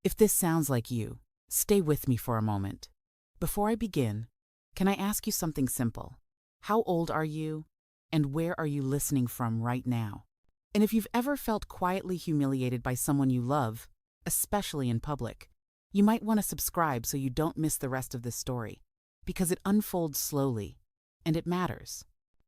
If this sounds like you, stay with me for a moment. Before I begin, can I ask you something simple? How old are you, and where are you listening from right now? And if you've ever felt quietly humiliated by someone you love, especially in public, you might want to subscribe so you don't miss the rest of this story, because it unfolds slowly, and it matters.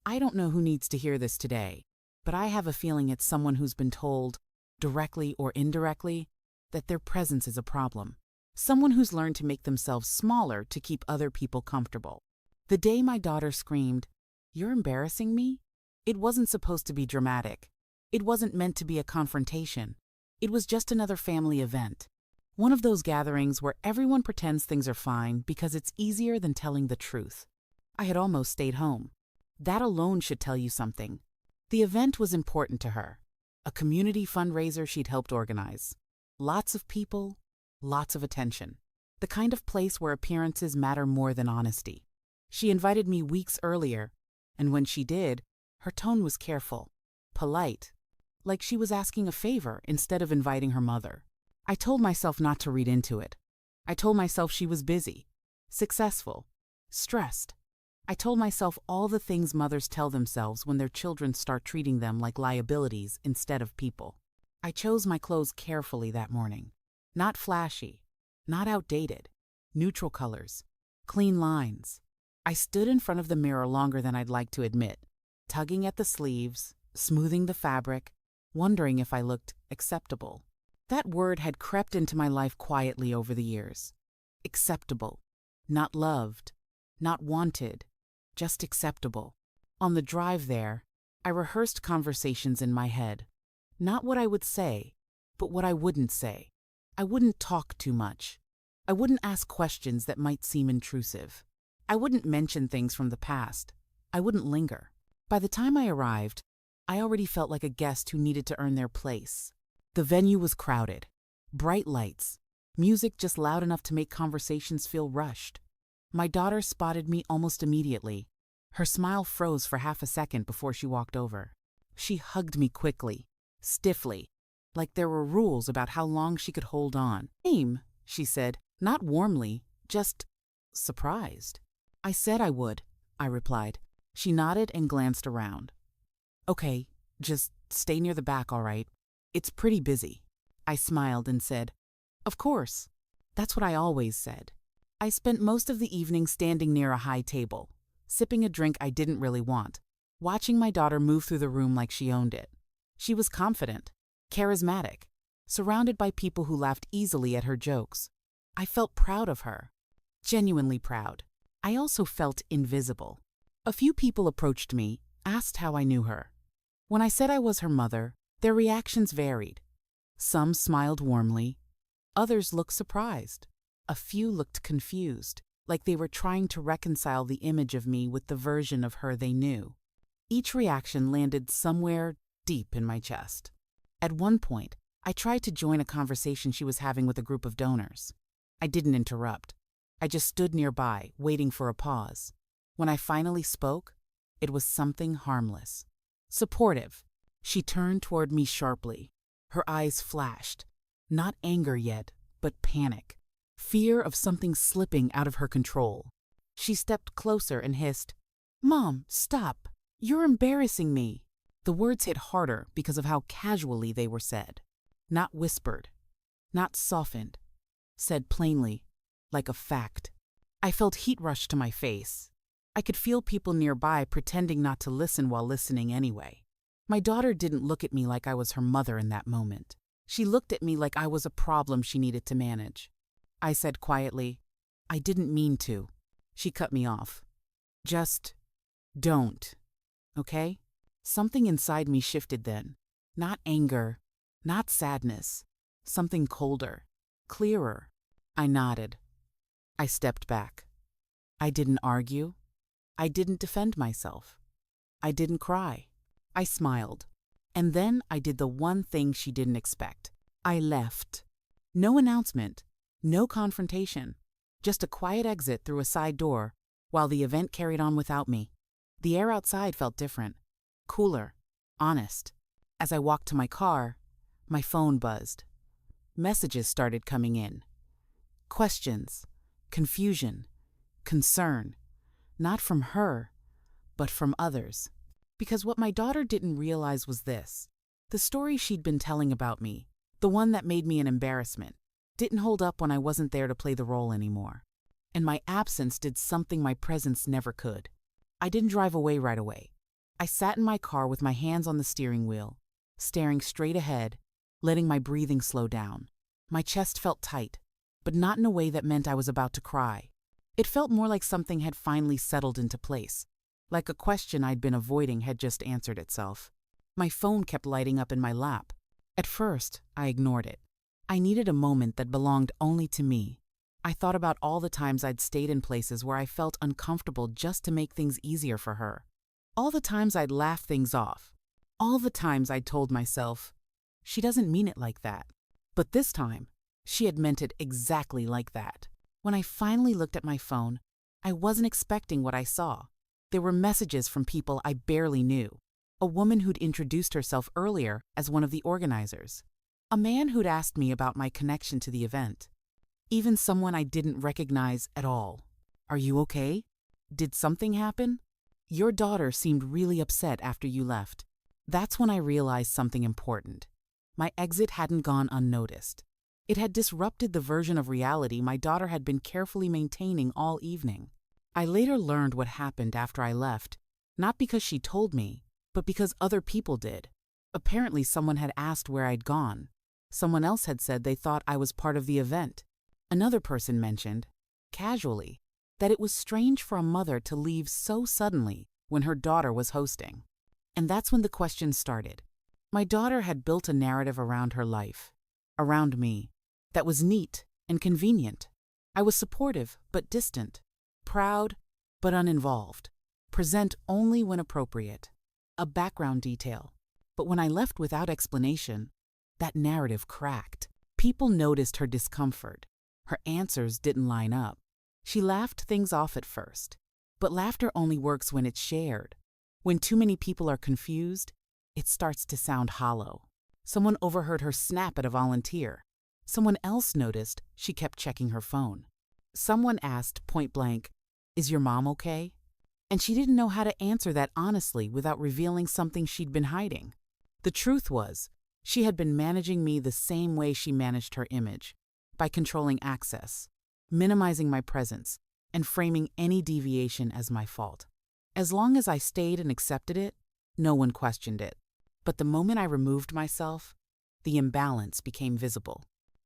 I don't know who needs to hear this today, but I have a feeling it's someone who's been told, directly or indirectly, that their presence is a problem. Someone who's learned to make themselves smaller to keep other people comfortable. The day my daughter screamed, "You're embarrassing me," it wasn't supposed to be dramatic. It wasn't meant to be a confrontation. It was just another family event. One of those gatherings where everyone pretends things are fine because it's easier than telling the truth. I had almost stayed home. That alone should tell you something. The event was important to her. A community fundraiser she'd helped organize. Lots of people, lots of attention. The kind of place where appearances matter more than honesty. She invited me weeks earlier, and when she did, her tone was careful, polite, like she was asking a favor instead of inviting her mother. I told myself not to read into it. I told myself she was busy, successful, stressed. I told myself all the things mothers tell themselves when their children start treating them like liabilities instead of people. I chose my clothes carefully that morning. Not flashy, not outdated, neutral colors, clean lines. I stood in front of the mirror longer than I'd like to admit, tugging at the sleeves, smoothing the fabric, wondering if I looked acceptable. That word had crept into my life quietly over the years. Acceptable. Not loved. Not wanted. Just acceptable. On the drive there, I rehearsed conversations in my head. Not what I would say, but what I wouldn't say. I wouldn't talk too much. I wouldn't ask questions that might seem intrusive. I wouldn't mention things from the past. I wouldn't linger. By the time I arrived, I already felt like a guest who needed to earn their place. The venue was crowded. Bright lights. Music just loud enough to make conversations feel rushed. My daughter spotted me almost immediately. Her smile froze for half a second before she walked over. She hugged me quickly, stiffly, like there were rules about how long she could hold on. "Aim," she said, not warmly, just surprised. "I said I would," I replied. She nodded and glanced around. "Okay, just stay near the back, all right? It's pretty busy." I smiled and said, "Of course." That's what I always said. I spent most of the evening standing near a high table, sipping a drink I didn't really want, watching my daughter move through the room like she owned it. She was confident, charismatic, surrounded by people who laughed easily at her jokes. I felt proud of her, genuinely proud. I also felt invisible. A few people approached me, asked how I knew her. When I said I was her mother, their reactions varied. Some smiled warmly, others looked surprised. A few looked confused, like they were trying to reconcile the image of me with the version of her they knew. Each reaction landed somewhere deep in my chest. At one point, I tried to join a conversation she was having with a group of donors. I didn't interrupt. I just stood nearby, waiting for a pause. When I finally spoke, it was something harmless. Supportive. She turned toward me sharply. Her eyes flashed. Not anger yet, but panic. Fear of something slipping out of her control. She stepped closer and hissed, "Mom, stop. You're embarrassing me." The words hit harder because of how casually they were said. Not whispered. Not softened. Said plainly, like a fact. I felt heat rush to my face. I could feel people nearby pretending not to listen while listening anyway. My daughter didn't look at me like I was her mother in that moment. She looked at me like I was a problem she needed to manage. I said quietly, "I didn't mean to." She cut me off. "Just don't, okay?" Something inside me shifted then. Not anger, not sadness. Something colder, clearer. I nodded. I stepped back. I didn't argue. I didn't defend myself. I didn't cry. I smiled. And then I did the one thing she didn't expect. I left. No announcement. No confrontation, just a quiet exit through a side door while the event carried on without me. The air outside felt different, cooler, honest. As I walked to my car, my phone buzzed. Messages started coming in. Questions, confusion, concern, not from her, but from others. Because what my daughter didn't realize was this: the story she'd been telling about me, the one that made me an embarrassment, didn't hold up when I wasn't there to play the role anymore. And my absence did something my presence never could. I didn't drive away right away. I sat in my car with my hands on the steering wheel, staring straight ahead, letting my breathing slow down. My chest felt tight, but not in a way that meant I was about to cry. It felt more like something had finally settled into place, like a question I'd been avoiding had just answered itself. My phone kept lighting up in my lap. At first, I ignored it. I needed a moment that belonged only to me. I thought about all the times I'd stayed in places where I felt uncomfortable just to make things easier for her. All the times I'd laughed things off. All the times I'd told myself, she doesn't mean it like that. But this time, she had meant it exactly like that. When I finally looked at my phone, I wasn't expecting what I saw. There were messages from people I barely knew. A woman who'd introduced herself earlier as one of the organizers. A man who'd asked me about my connection to the event. Even someone I didn't recognize at all. Are you okay? Did something happen? Your daughter seemed really upset after you left. That's when I realized something important. My exit hadn't gone unnoticed. It had disrupted the version of reality my daughter had been carefully maintaining all evening. I later learned what happened after I left, not because she told me, but because other people did. Apparently someone had asked where I'd gone. Someone else had said they thought I was part of the event. Another person mentioned, casually, that it was strange for a mother to leave so suddenly when her daughter was hosting. And that's when the questions started. My daughter had built a narrative around her life, around me, that was neat and convenient. I was supportive but distant, proud but uninvolved, present only when appropriate, a background detail. But when I left without explanation, that narrative cracked. People noticed her discomfort. Her answers didn't line up. She laughed things off at first, but laughter only works when it's shared. When too many people are confused, it starts to sound hollow. Someone overheard her snap at a volunteer. Someone else noticed she kept checking her phone. Someone asked point blank, "Is your mom okay?" And she didn't know how to answer that honestly without revealing something she'd been hiding. The truth was, she had been managing me the same way she managed her image, by controlling access, minimizing my presence, and framing any deviation as my fault. As long as I stayed and accepted it, no one questioned it. But the moment I removed myself, the imbalance became visible.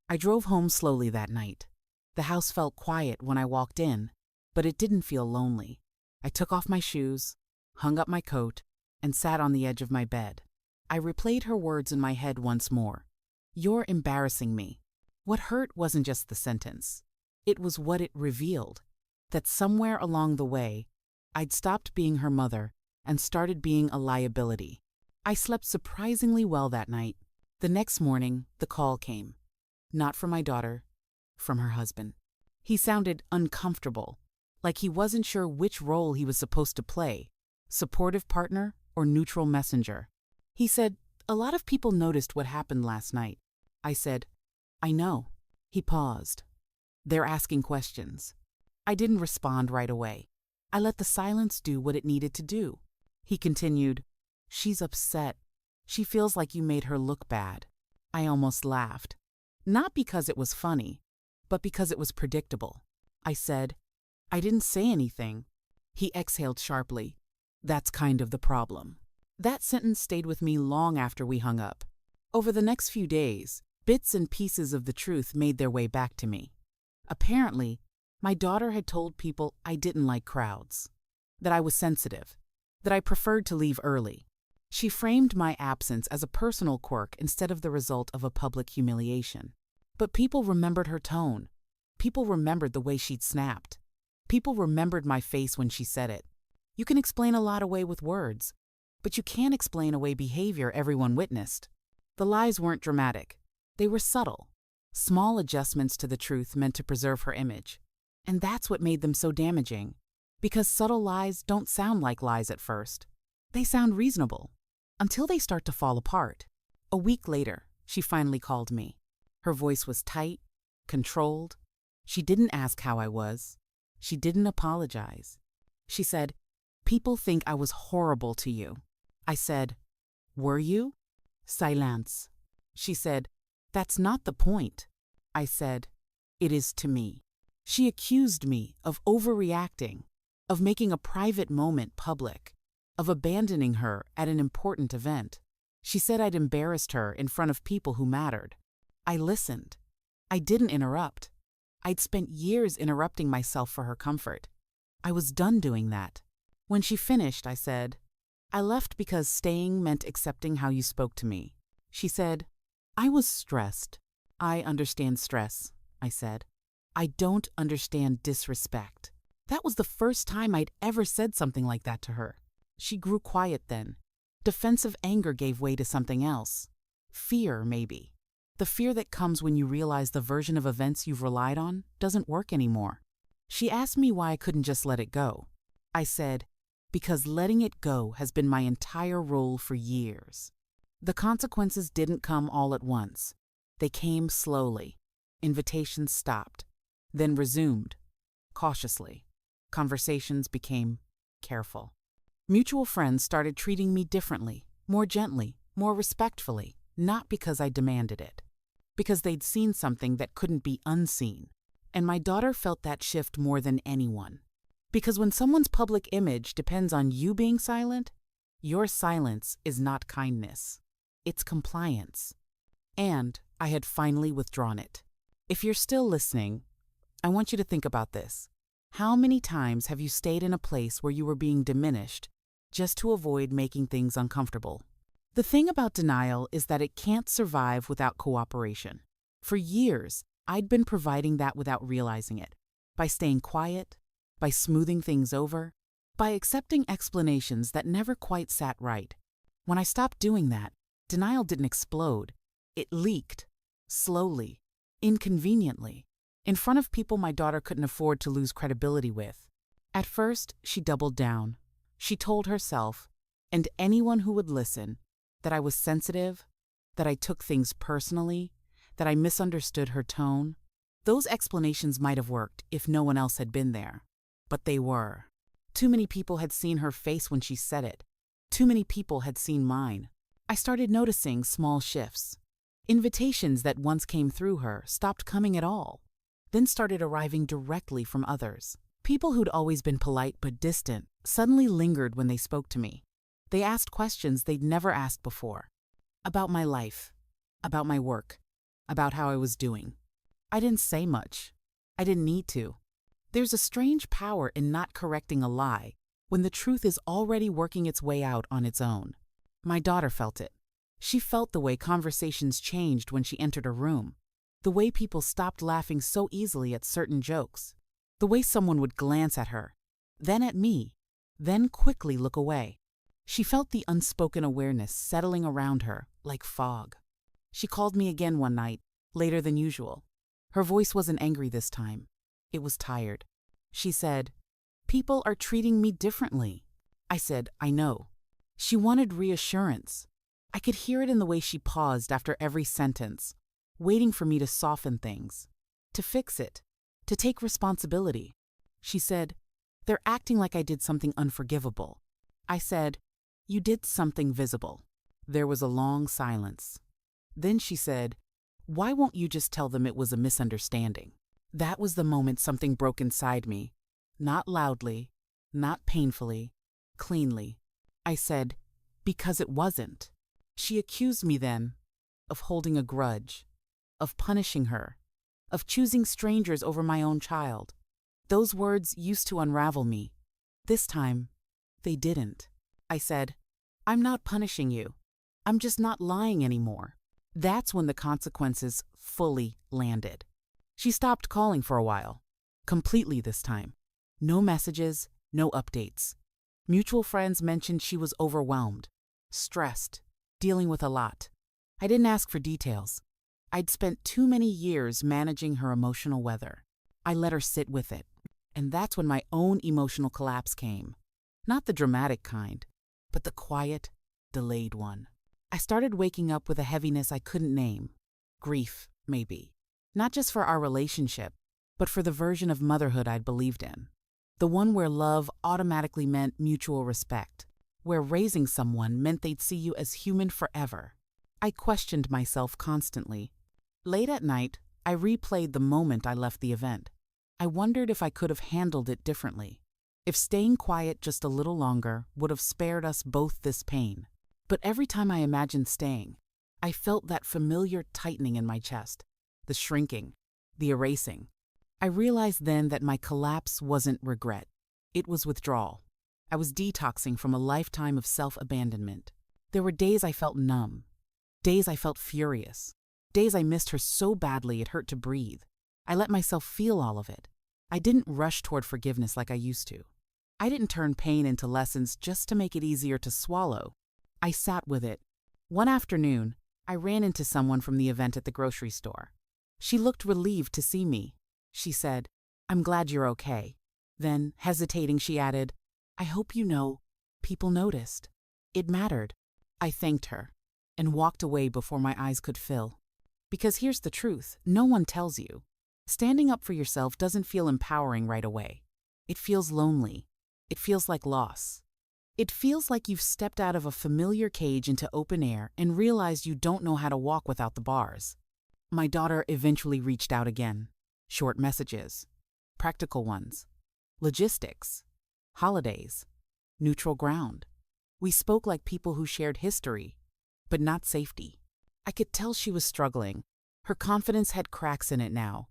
I drove home slowly that night. The house felt quiet when I walked in, but it didn't feel lonely. I took off my shoes, hung up my coat, and sat on the edge of my bed. I replayed her words in my head once more. "You're embarrassing me." What hurt wasn't just the sentence. It was what it revealed, that somewhere along the way, I'd stopped being her mother and started being a liability. I slept surprisingly well that night. The next morning, the call came. Not from my daughter, from her husband. He sounded uncomfortable, like he wasn't sure which role he was supposed to play, supportive partner or neutral messenger. He said, "A lot of people noticed what happened last night." I said, "I know." He paused. "They're asking questions." I didn't respond right away. I let the silence do what it needed to do. He continued, "She's upset. She feels like you made her look bad." I almost laughed. Not because it was funny, but because it was predictable. I said, "I didn't say anything." He exhaled sharply. "That's kind of the problem." That sentence stayed with me long after we hung up. Over the next few days, bits and pieces of the truth made their way back to me. Apparently, my daughter had told people I didn't like crowds, that I was sensitive, that I preferred to leave early. She framed my absence as a personal quirk instead of the result of a public humiliation. But people remembered her tone. People remembered the way she'd snapped. People remembered my face when she said it. You can explain a lot away with words, but you can't explain away behavior everyone witnessed. The lies weren't dramatic. They were subtle. Small adjustments to the truth meant to preserve her image. And that's what made them so damaging. Because subtle lies don't sound like lies at first. They sound reasonable. Until they start to fall apart. A week later, she finally called me. Her voice was tight, controlled. She didn't ask how I was. She didn't apologize. She said, "People think I was horrible to you." I said, "Were you?" Silence. She said, "That's not the point." I said, "It is to me." She accused me of overreacting, of making a private moment public, of abandoning her at an important event. She said I'd embarrassed her in front of people who mattered. I listened. I didn't interrupt. I'd spent years interrupting myself for her comfort. I was done doing that. When she finished, I said, "I left because staying meant accepting how you spoke to me." She said, "I was stressed." "I understand stress," I said. "I don't understand disrespect." That was the first time I'd ever said something like that to her. She grew quiet then. Defensive anger gave way to something else. Fear, maybe. The fear that comes when you realize the version of events you've relied on doesn't work anymore. She asked me why I couldn't just let it go. I said, "Because letting it go has been my entire role for years." The consequences didn't come all at once. They came slowly. Invitations stopped, then resumed, cautiously. Conversations became careful. Mutual friends started treating me differently, more gently, more respectfully, not because I demanded it, because they'd seen something that couldn't be unseen. And my daughter felt that shift more than anyone. Because when someone's public image depends on you being silent, your silence is not kindness. It's compliance. And I had finally withdrawn it. If you're still listening, I want you to think about this. How many times have you stayed in a place where you were being diminished just to avoid making things uncomfortable? The thing about denial is that it can't survive without cooperation. For years, I'd been providing that without realizing it, by staying quiet, by smoothing things over, by accepting explanations that never quite sat right. When I stopped doing that, denial didn't explode. It leaked, slowly, inconveniently, in front of people my daughter couldn't afford to lose credibility with. At first, she doubled down. She told herself, and anyone who would listen, that I was sensitive, that I took things personally, that I misunderstood her tone. Those explanations might have worked if no one else had been there. But they were. Too many people had seen her face when she said it. Too many people had seen mine. I started noticing small shifts. Invitations that once came through her stopped coming at all, then started arriving directly from others. People who'd always been polite but distant suddenly lingered when they spoke to me. They asked questions they'd never asked before. About my life, about my work, about how I was doing. I didn't say much. I didn't need to. There's a strange power in not correcting a lie when the truth is already working its way out on its own. My daughter felt it. She felt the way conversations changed when she entered a room, the way people stopped laughing so easily at certain jokes, the way someone would glance at her, then at me, then quickly look away. She felt the unspoken awareness settling around her like fog. She called me again one night, later than usual. Her voice wasn't angry this time. It was tired. She said, "People are treating me differently." I said, "I know." She wanted reassurance. I could hear it in the way she paused after every sentence, waiting for me to soften things, to fix it, to take responsibility. She said, "They're acting like I did something unforgivable." I said, "You did something visible." There was a long silence. Then she said, "Why won't you just tell them it was a misunderstanding?" That was the moment something broke inside me. Not loudly, not painfully, cleanly. I said, "Because it wasn't." She accused me then of holding a grudge, of punishing her, of choosing strangers over my own child. Those words used to unravel me. This time, they didn't. I said, "I'm not punishing you. I'm just not lying anymore." That's when the consequences fully landed. She stopped calling for a while. Completely this time. No messages, no updates. Mutual friends mentioned she was overwhelmed, stressed, dealing with a lot. I didn't ask for details. I'd spent too many years managing her emotional weather. I let her sit with it. And that's when my own emotional collapse came. Not the dramatic kind, but the quiet, delayed one. I started waking up with a heaviness I couldn't name. Grief, maybe. Not just for our relationship, but for the version of motherhood I'd believed in. The one where love automatically meant mutual respect, where raising someone meant they'd see you as human forever. I questioned myself constantly. Late at night, I replayed the moment I left the event. I wondered if I could have handled it differently. If staying quiet just a little longer would have spared us both this pain. But every time I imagined staying, I felt that familiar tightening in my chest, the shrinking, the erasing. I realized then that my collapse wasn't regret. It was withdrawal. I was detoxing from a lifetime of self-abandonment. There were days I felt numb, days I felt furious, days I missed her so badly it hurt to breathe. I let myself feel all of it. I didn't rush toward forgiveness like I used to. I didn't turn pain into lessons just to make it easier to swallow. I sat with it. One afternoon, I ran into someone from the event at the grocery store. She looked relieved to see me. She said, "I'm glad you're okay." Then, hesitating, she added, "I hope you know, people noticed. It mattered." I thanked her and walked away before my eyes could fill. Because here's the truth, no one tells you. Standing up for yourself doesn't feel empowering right away. It feels lonely. It feels like loss. It feels like you've stepped out of a familiar cage into open air and realized you don't know how to walk without the bars. My daughter eventually reached out again. Short messages, practical ones, logistics, holidays, neutral ground. We spoke like people who shared history, but not safety. I could tell she was struggling. Her confidence had cracks in it now,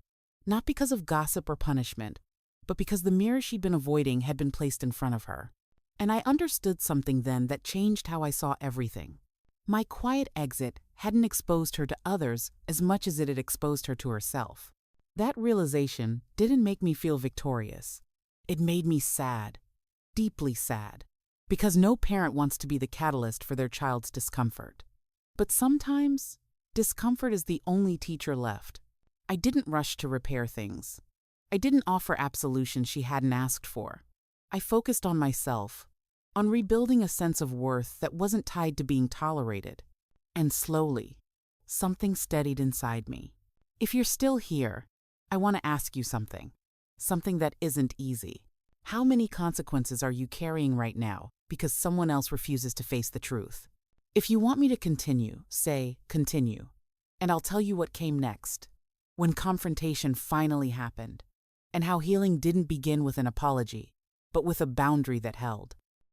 not because of gossip or punishment, but because the mirror she'd been avoiding had been placed in front of her. And I understood something then that changed how I saw everything. My quiet exit hadn't exposed her to others as much as it had exposed her to herself. That realization didn't make me feel victorious. It made me sad, deeply sad, because no parent wants to be the catalyst for their child's discomfort. But sometimes, discomfort is the only teacher left. I didn't rush to repair things. I didn't offer absolution she hadn't asked for. I focused on myself, on rebuilding a sense of worth that wasn't tied to being tolerated. And slowly, something steadied inside me. If you're still here, I want to ask you something that isn't easy. How many consequences are you carrying right now because someone else refuses to face the truth? If you want me to continue, say continue, and I'll tell you what came next, when confrontation finally happened, and how healing didn't begin with an apology, but with a boundary that held.